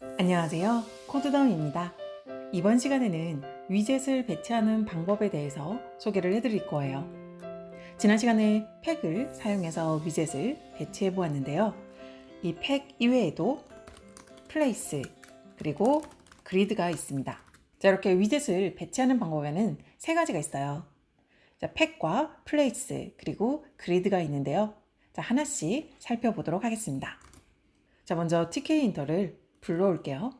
안녕하세요. 코드다운입니다. 이번 시간에는 위젯을 배치하는 방법에 대해서 소개를 해드릴 거예요. 지난 시간에 팩을 사용해서 위젯을 배치해 보았는데요. 이 팩 이외에도 플레이스 그리고 그리드가 있습니다. 자, 이렇게 위젯을 배치하는 방법에는 세 가지가 있어요. 자, 팩과 플레이스 그리고 그리드가 있는데요. 자, 하나씩 살펴보도록 하겠습니다. 자, 먼저 tkinter를 불러올게요.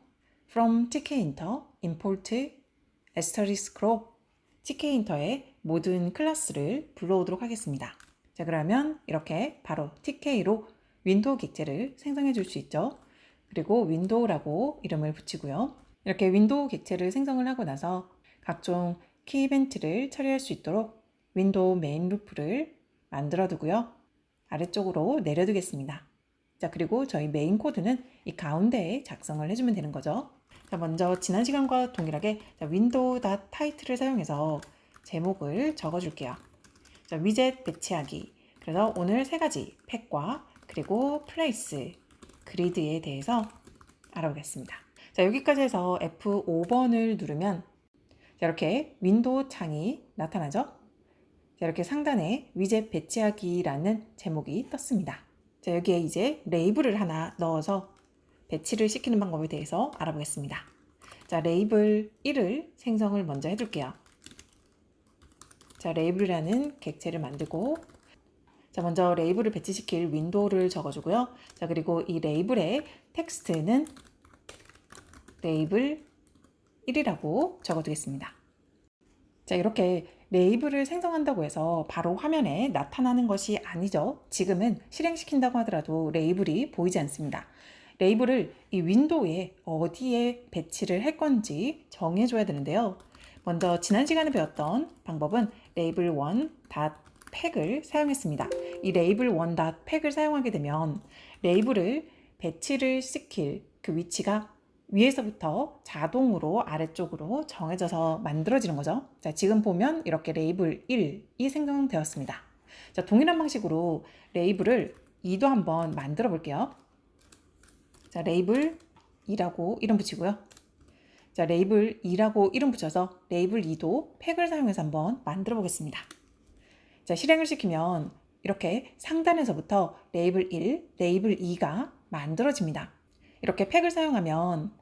from tkinter import asterisk로 tkinter의 모든 클래스를 불러오도록 하겠습니다. 자, 그러면 이렇게 바로 tk로 윈도우 객체를 생성해 줄 수 있죠. 그리고 윈도우라고 이름을 붙이고요. 이렇게 윈도우 객체를 생성을 하고 나서 각종 키 이벤트를 처리할 수 있도록 윈도우 메인 루프를 만들어 두고요. 아래쪽으로 내려두겠습니다. 자, 그리고 저희 메인 코드는 이 가운데에 작성을 해주면 되는 거죠. 자, 먼저 지난 시간과 동일하게 window.title을 사용해서 제목을 적어줄게요. 자, 위젯 배치하기. 그래서 오늘 세 가지 팩과 그리고 플레이스, 그리드에 대해서 알아보겠습니다. 자, 여기까지 해서 F5번을 누르면 자, 이렇게 윈도우 창이 나타나죠. 자, 이렇게 상단에 위젯 배치하기라는 제목이 떴습니다. 자, 여기에 이제 레이블을 하나 넣어서 배치를 시키는 방법에 대해서 알아보겠습니다. 자, 레이블 1을 생성을 먼저 해둘게요. 자, 레이블이라는 객체를 만들고 자, 먼저 레이블을 배치시킬 윈도우를 적어주고요. 자, 그리고 이 레이블의 텍스트는 레이블 1이라고 적어두겠습니다. 자, 이렇게 레이블을 생성한다고 해서 바로 화면에 나타나는 것이 아니죠. 지금은 실행시킨다고 하더라도 레이블이 보이지 않습니다. 레이블을 이 윈도우에 어디에 배치를 할 건지 정해줘야 되는데요. 먼저 지난 시간에 배웠던 방법은 레이블 1.팩을 사용했습니다. 이 레이블 1.팩을 사용하게 되면 레이블을 배치를 시킬 그 위치가 위에서부터 자동으로 아래쪽으로 정해져서 만들어지는 거죠. 자, 지금 보면 이렇게 레이블 1이 생성되었습니다. 자, 동일한 방식으로 레이블을 2도 한번 만들어 볼게요. 자, 레이블 2라고 이름 붙이고요. 자, 레이블 2라고 이름 붙여서 레이블 2도 팩을 사용해서 한번 만들어 보겠습니다. 자, 실행을 시키면 이렇게 상단에서부터 레이블 1, 레이블 2가 만들어집니다. 이렇게 팩을 사용하면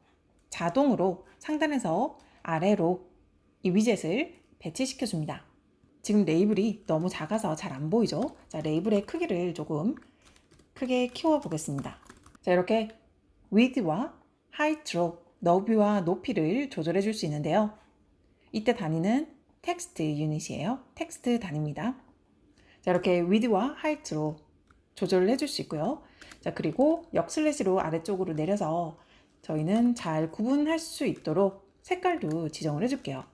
자동으로 상단에서 아래로 이 위젯을 배치시켜 줍니다. 지금 레이블이 너무 작아서 잘 안 보이죠? 자, 레이블의 크기를 조금 크게 키워 보겠습니다. 자, 이렇게 width와 height로 너비와 높이를 조절해 줄 수 있는데요. 이때 단위는 텍스트 유닛이에요. 텍스트 단위입니다. 자, 이렇게 width와 height로 조절을 해줄 수 있고요. 자, 그리고 역슬래시로 아래쪽으로 내려서 저희는 잘 구분할 수 있도록 색깔도 지정을 해줄게요.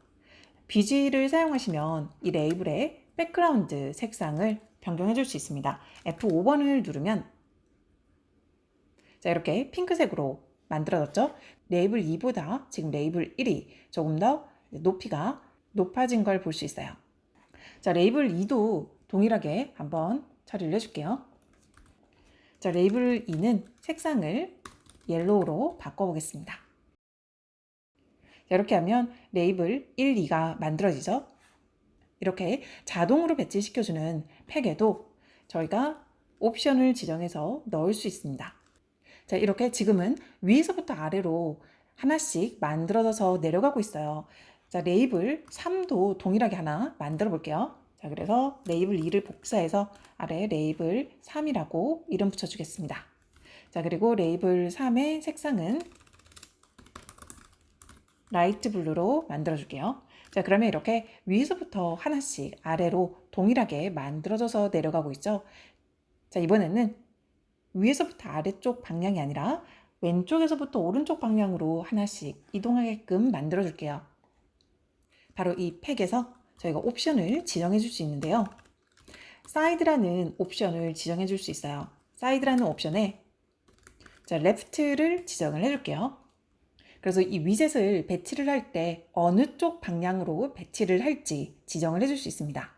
BG를 사용하시면 이 레이블의 백그라운드 색상을 변경해 줄 수 있습니다. F5번을 누르면 자, 이렇게 핑크색으로 만들어졌죠? 레이블 2보다 지금 레이블 1이 조금 더 높이가 높아진 걸 볼 수 있어요. 자, 레이블 2도 동일하게 한번 처리를 해줄게요. 자, 레이블 2는 색상을 옐로우로 바꿔보겠습니다. 자, 이렇게 하면 레이블 1, 2가 만들어지죠. 이렇게 자동으로 배치시켜주는 팩에도 저희가 옵션을 지정해서 넣을 수 있습니다. 자, 이렇게 지금은 위에서부터 아래로 하나씩 만들어져서 내려가고 있어요. 자, 레이블 3도 동일하게 하나 만들어 볼게요. 자, 그래서 레이블 2를 복사해서 아래 레이블 3이라고 이름 붙여주겠습니다. 자, 그리고 레이블 3의 색상은 라이트 블루로 만들어 줄게요. 자, 그러면 이렇게 위에서부터 하나씩 아래로 동일하게 만들어져서 내려가고 있죠. 자, 이번에는 위에서부터 아래쪽 방향이 아니라 왼쪽에서부터 오른쪽 방향으로 하나씩 이동하게끔 만들어 줄게요. 바로 이 팩에서 저희가 옵션을 지정해 줄 수 있는데요. 사이드라는 옵션을 지정해 줄 수 있어요. 사이드라는 옵션에 자, left를 지정을 해줄게요. 그래서 이 위젯을 배치를 할 때 어느 쪽 방향으로 배치를 할지 지정을 해줄 수 있습니다.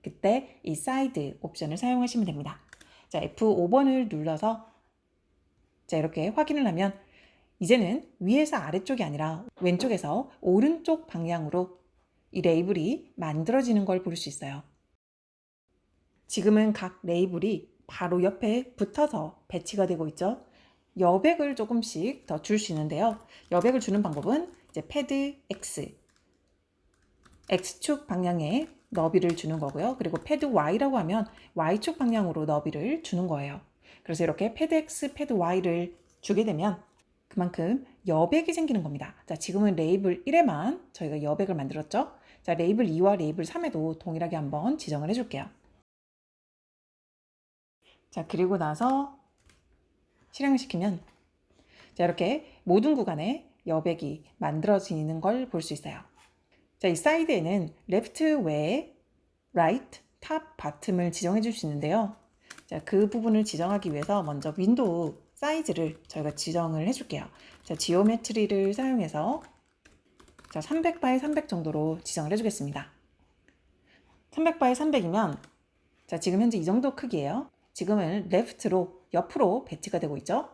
그때 이 사이드 옵션을 사용하시면 됩니다. 자, F5번을 눌러서 자, 이렇게 확인을 하면 이제는 위에서 아래쪽이 아니라 왼쪽에서 오른쪽 방향으로 이 레이블이 만들어지는 걸 볼 수 있어요. 지금은 각 레이블이 바로 옆에 붙어서 배치가 되고 있죠. 여백을 조금씩 더 줄 수 있는데요. 여백을 주는 방법은 이제 패드 X축 방향에 너비를 주는 거고요. 그리고 패드 Y라고 하면 Y축 방향으로 너비를 주는 거예요. 그래서 이렇게 패드 X, 패드 Y를 주게 되면 그만큼 여백이 생기는 겁니다. 자, 지금은 레이블 1에만 저희가 여백을 만들었죠. 자, 레이블 2와 레이블 3에도 동일하게 한번 지정을 해줄게요. 자, 그리고 나서 실행을 시키면 자, 이렇게 모든 구간에 여백이 만들어지는 걸 볼 수 있어요. 자, 이 사이드에는 레프트 외에 라이트, 탑, 바텀을 지정해 줄 수 있는데요. 자, 그 부분을 지정하기 위해서 먼저 윈도우 사이즈를 저희가 지정을 해줄게요. 자, 지오메트리를 사용해서 자, 300 x 300 정도로 지정을 해주겠습니다. 300 x 300이면 자, 지금 현재 이 정도 크기예요. 지금은 레프트로 옆으로 배치가 되고 있죠.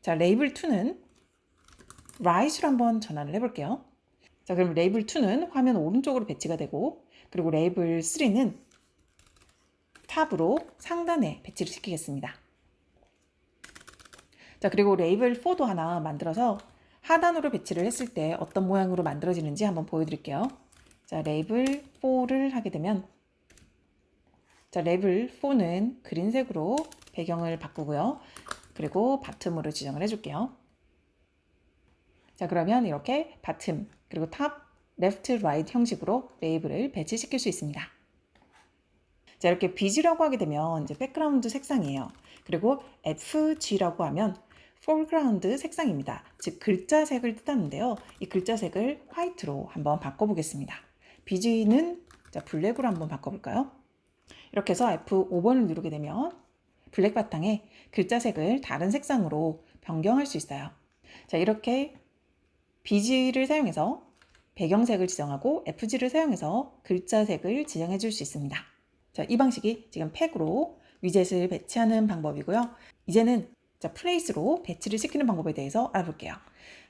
자, 레이블 2는 right으로 한번 전환을 해볼게요. 자, 그럼 레이블 2는 화면 오른쪽으로 배치가 되고, 그리고 레이블 3는 탑으로 상단에 배치를 시키겠습니다. 자, 그리고 레이블 4도 하나 만들어서 하단으로 배치를 했을 때 어떤 모양으로 만들어지는지 한번 보여드릴게요. 자, 레이블 4를 하게 되면 자, 레이블 4는 그린색으로 배경을 바꾸고요. 그리고 바텀으로 지정을 해줄게요. 자, 그러면 이렇게 바텀, 그리고 탑, 레프트, 라이트 형식으로 레이블을 배치시킬 수 있습니다. 자, 이렇게 BG라고 하게 되면 이제 백그라운드 색상이에요. 그리고 FG라고 하면 foreground 색상입니다. 즉 글자색을 뜻하는데요. 이 글자색을 화이트로 한번 바꿔보겠습니다. BG는 자, 블랙으로 한번 바꿔볼까요? 이렇게 해서 F5번을 누르게 되면 블랙 바탕에 글자색을 다른 색상으로 변경할 수 있어요. 자, 이렇게 BG를 사용해서 배경색을 지정하고 FG를 사용해서 글자색을 지정해 줄 수 있습니다. 자, 이 방식이 지금 팩으로 위젯을 배치하는 방법이고요. 이제는 자, 플레이스로 배치를 시키는 방법에 대해서 알아볼게요.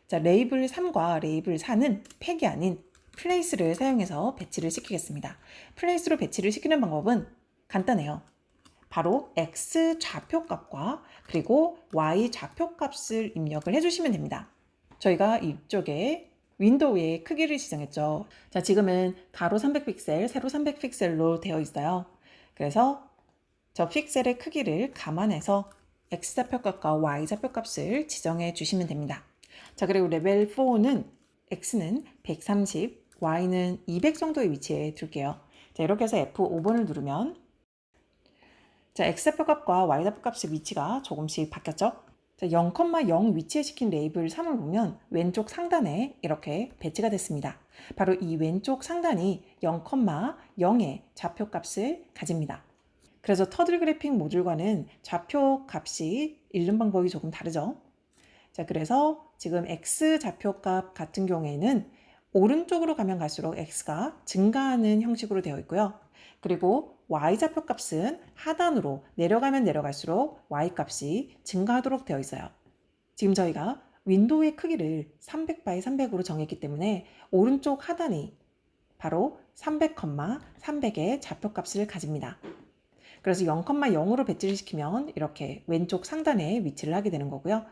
자, 레이블 3과 레이블 4는 팩이 아닌 플레이스를 사용해서 배치를 시키겠습니다. 플레이스로 배치를 시키는 방법은 간단해요. 바로 X 좌표값과 그리고 Y 좌표값을 입력을 해주시면 됩니다. 저희가 이쪽에 윈도우의 크기를 지정했죠. 자, 지금은 가로 300픽셀, 세로 300픽셀로 되어 있어요. 그래서 저 픽셀의 크기를 감안해서 X 좌표값과 Y 좌표값을 지정해 주시면 됩니다. 자, 그리고 레벨 4는 X는 130, Y는 200 정도의 위치에 둘게요. 자, 이렇게 해서 F5번을 누르면 자, X좌표값과 Y좌표값의 위치가 조금씩 바뀌었죠? 자, 0,0 위치에 시킨 레이블 3을 보면 왼쪽 상단에 이렇게 배치가 됐습니다. 바로 이 왼쪽 상단이 0,0의 좌표값을 가집니다. 그래서 터들 그래픽 모듈과는 좌표값이 읽는 방법이 조금 다르죠. 자, 그래서 지금 X 좌표값 같은 경우에는 오른쪽으로 가면 갈수록 X가 증가하는 형식으로 되어 있고요. 그리고 Y 좌표값은 하단으로 내려가면 내려갈수록 Y 값이 증가하도록 되어 있어요. 지금 저희가 윈도우의 크기를 300 x 300으로 정했기 때문에 오른쪽 하단이 바로 300, 300의 좌표값을 가집니다. 그래서 0,0으로 배치를 시키면 이렇게 왼쪽 상단에 위치를 하게 되는 거고요.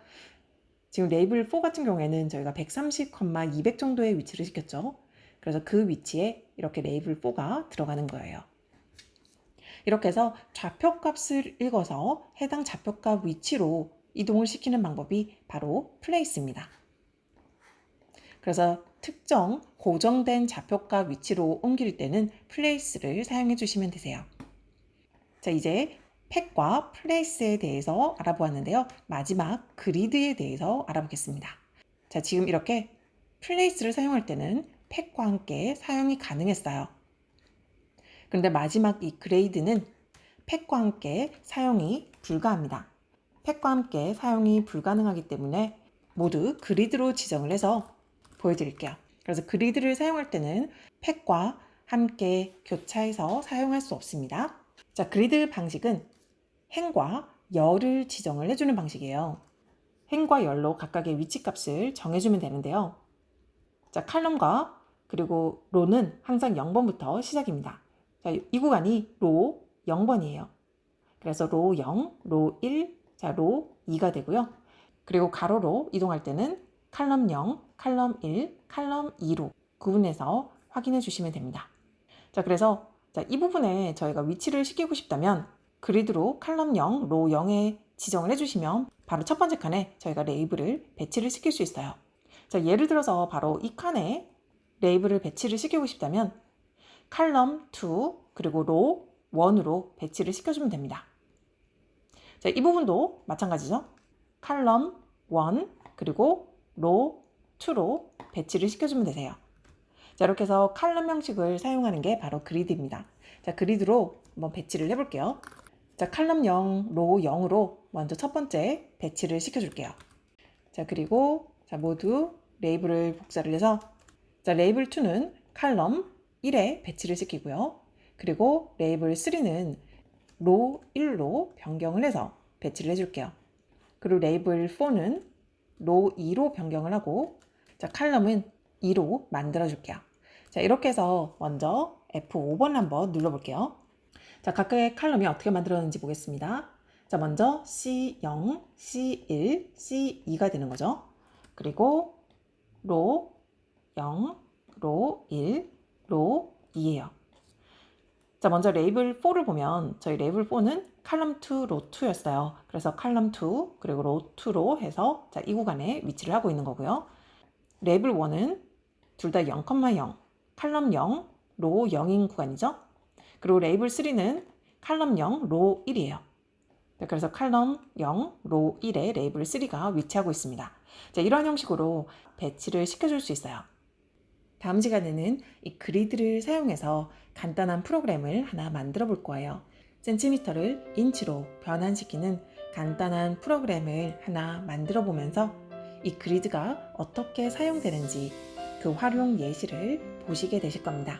지금 레이블 4 같은 경우에는 저희가 130, 200 정도의 위치를 시켰죠. 그래서 그 위치에 이렇게 레이블 4가 들어가는 거예요. 이렇게 해서 좌표값을 읽어서 해당 좌표값 위치로 이동을 시키는 방법이 바로 플레이스입니다. 그래서 특정 고정된 좌표값 위치로 옮길 때는 플레이스를 사용해 주시면 되세요. 자, 이제 팩과 플레이스에 대해서 알아보았는데요. 마지막 그리드에 대해서 알아보겠습니다. 자, 지금 이렇게 플레이스를 사용할 때는 팩과 함께 사용이 가능했어요. 그런데 마지막 이 그레이드는 팩과 함께 사용이 불가합니다. 팩과 함께 사용이 불가능하기 때문에 모두 그리드로 지정을 해서 보여드릴게요. 그래서 그리드를 사용할 때는 팩과 함께 교차해서 사용할 수 없습니다. 자, 그리드 방식은 행과 열을 지정을 해주는 방식이에요. 행과 열로 각각의 위치값을 정해주면 되는데요. 자, 칼럼과 그리고 로는 항상 0번부터 시작입니다. 자, 이 구간이 로 0번이에요. 그래서 로 0, 로 1, 자, 로 2가 되고요. 그리고 가로로 이동할 때는 칼럼 0, 칼럼 1, 칼럼 2로 구분해서 확인해 주시면 됩니다. 자, 그래서 이 부분에 저희가 위치를 시키고 싶다면 그리드로 칼럼 0, 로 0에 지정을 해주시면 바로 첫 번째 칸에 저희가 레이블을 배치를 시킬 수 있어요. 자, 예를 들어서 바로 이 칸에 레이블을 배치를 시키고 싶다면 칼럼 2 그리고 로 1으로 배치를 시켜주면 됩니다. 자, 이 부분도 마찬가지죠. 칼럼 1 그리고 로 2로 배치를 시켜주면 되세요. 자, 이렇게 해서 칼럼 형식을 사용하는 게 바로 그리드입니다. 자, 그리드로 한번 배치를 해볼게요. 자, 칼럼 0, 로 0으로 먼저 첫 번째 배치를 시켜줄게요. 자, 그리고 모두 레이블을 복사를 해서 레이블 2는 칼럼 1에 배치를 시키고요. 그리고 레이블 3는 로 1로 변경을 해서 배치를 해줄게요. 그리고 레이블 4는 로 2로 변경을 하고 칼럼은 2로 만들어줄게요. 자, 이렇게 해서 먼저 F5번 한번 눌러볼게요. 자, 각각의 칼럼이 어떻게 만들어졌는지 보겠습니다. 자, 먼저 C0, C1, C2가 되는 거죠. 그리고 로 0, 로 1, 로 2예요. 자, 먼저 레이블 4를 보면 저희 레이블 4는 칼럼 2, 로 2였어요. 그래서 칼럼 2 그리고 로 2로 해서 이 구간에 위치를 하고 있는 거고요. 레이블 1은 둘 다 0,0, 칼럼 0, 로 0인 구간이죠. 그리고 레이블 3는 칼럼 0, 로 1이에요. 그래서 칼럼 0, 로 1에 레이블 3가 위치하고 있습니다. 자, 이런 형식으로 배치를 시켜줄 수 있어요. 다음 시간에는 이 그리드를 사용해서 간단한 프로그램을 하나 만들어 볼 거예요. 센티미터를 인치로 변환시키는 간단한 프로그램을 하나 만들어 보면서 이 그리드가 어떻게 사용되는지 그 활용 예시를 보시게 되실 겁니다.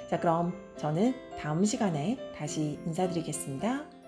자, 그럼 저는 다음 시간에 다시 인사드리겠습니다.